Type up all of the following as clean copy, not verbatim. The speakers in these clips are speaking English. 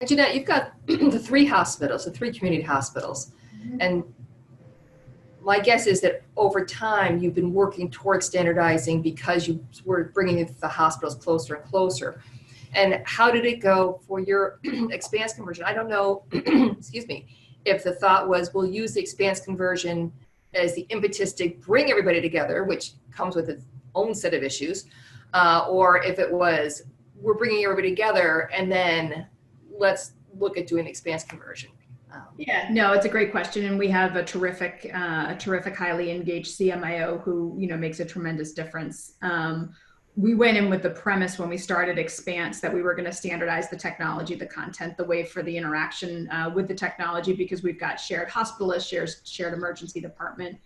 Jeanette, you've got the three hospitals, the three community hospitals. Mm-hmm. And my guess is that over time, you've been working towards standardizing because you were bringing the hospitals closer and closer. And how did it go for your Expanse conversion? I don't know, excuse me, if the thought was we'll use the Expanse conversion as the impetus to bring everybody together, which comes with its own set of issues, or if it was we're bringing everybody together and then let's look at doing Expanse conversion. Yeah, no, it's a great question, and we have a terrific, highly engaged CMIO who makes a tremendous difference. We went in with the premise when we started Expanse that we were going to standardize the technology, the content, the way for the interaction with the technology, because we've got shared hospitalists, shared emergency department,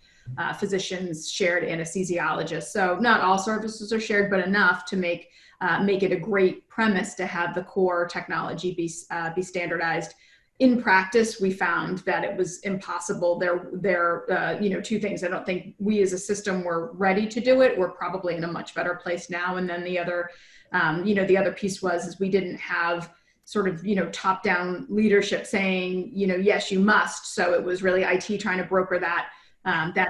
physicians, shared anesthesiologists. So not all services are shared, but enough to make it a great premise to have the core technology be standardized. In practice, we found that it was impossible. There are two things. I don't think we as a system were ready to do it. We're probably in a much better place now. And then the other, the other piece is we didn't have sort of, top-down leadership saying, yes, you must. So it was really IT trying to broker that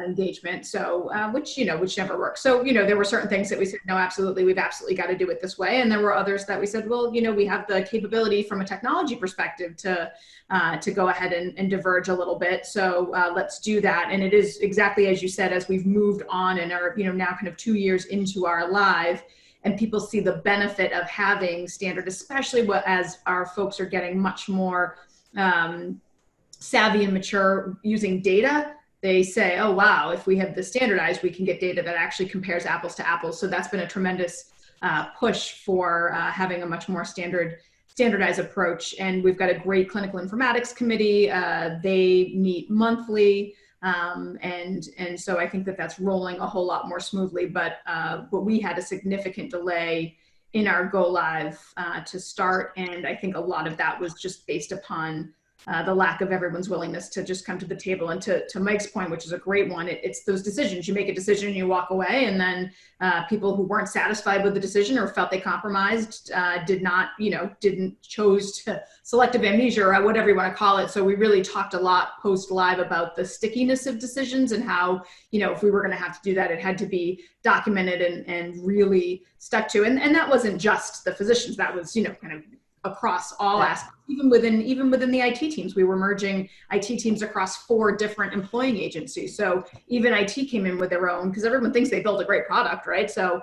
engagement. So, which never worked. So, there were certain things that we said, no, absolutely, we've absolutely got to do it this way. And there were others that we said, well, we have the capability from a technology perspective to go ahead and diverge a little bit. So let's do that. And it is exactly as you said, as we've moved on and are, now kind of 2 years into our live, and people see the benefit of having standard, especially as our folks are getting much more savvy and mature using data. They say, oh, wow, if we have this standardized, we can get data that actually compares apples to apples. So that's been a tremendous push for having a much more standardized approach. And we've got a great clinical informatics committee. They meet monthly. And so I think that that's rolling a whole lot more smoothly, but we had a significant delay in our go live to start. And I think a lot of that was just based upon the lack of everyone's willingness to just come to the table. And to Mike's point, which is a great one, it's those decisions. You make a decision, you walk away, and then people who weren't satisfied with the decision or felt they compromised didn't chose to selective amnesia or whatever you want to call it. So we really talked a lot post live about the stickiness of decisions and how, if we were going to have to do that, it had to be documented and really stuck to. And that wasn't just the physicians. That was, kind of across all aspects, even within the IT teams. We were merging IT teams across 4 different employing agencies. So even IT came in with their own, because everyone thinks they built a great product, right? So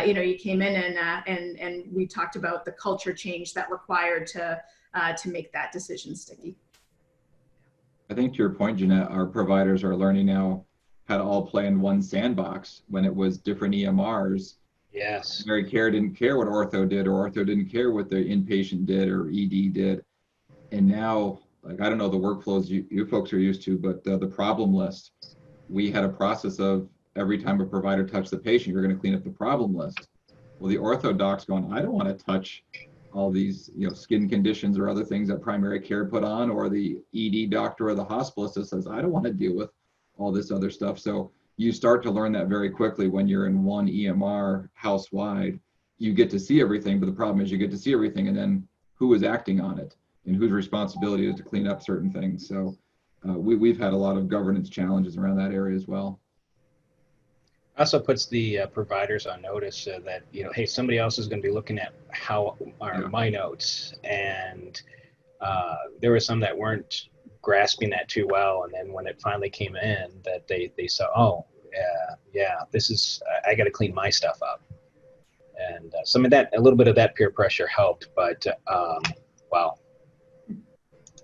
you came in and we talked about the culture change that required to make that decision sticky. I think to your point, Jeanette, our providers are learning now how to all play in one sandbox. When it was different EMRs, yes, primary care didn't care what ortho did, or ortho didn't care what the inpatient did or ED did. And now, like, I don't know the workflows you folks are used to, but the problem list, we had a process of every time a provider touched the patient, you're going to clean up the problem list. Well, the ortho doc's going, I don't want to touch all these, skin conditions or other things that primary care put on, or the ED doctor or the hospitalist that says, I don't want to deal with all this other stuff. So you start to learn that very quickly when you're in one EMR house-wide. You get to see everything, but the problem is you get to see everything, and then who is acting on it and whose responsibility is to clean up certain things. So we've had a lot of governance challenges around that area as well. Also puts the providers on notice that, hey, somebody else is going to be looking at how are my notes. And there were some that weren't grasping that too well, and then when it finally came in, that they saw, oh yeah, this is, I got to clean my stuff up. And some of that, a little bit of that peer pressure helped, but wow,